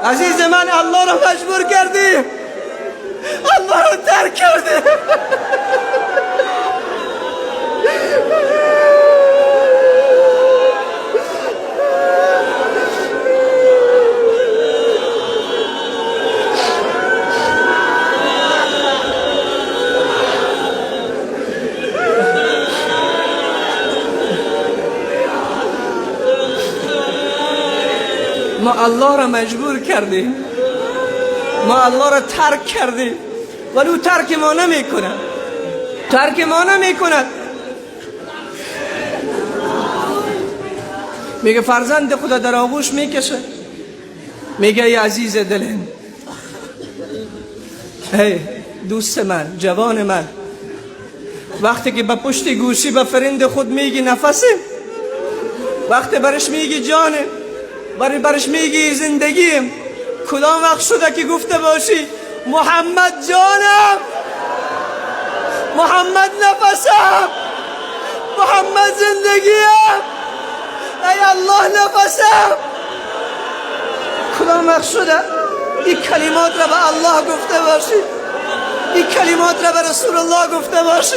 عزیز من الله رو مجبور کردی، الله رو ترک کردی. ما الله را مجبور کردیم، ما الله را ترک کردیم، ولی او ترک ما نمی کند، ترک ما نمی کند. میگه فرزند خدا در آغوش میکشه، میگه ای عزیز دلم، ای دوست من، جوان من، وقتی که به پشت گوشی به فرند خود میگی نفسه، وقتی برش میگی جانه، برش میگی زندگیم، کدام وقت شده که گفته باشی محمد جانم، محمد نفسم، محمد زندگیم، ای الله نفسم؟ کدام وقت شده این کلمات را به الله گفته باشی، این کلمات را به رسول الله گفته باشی؟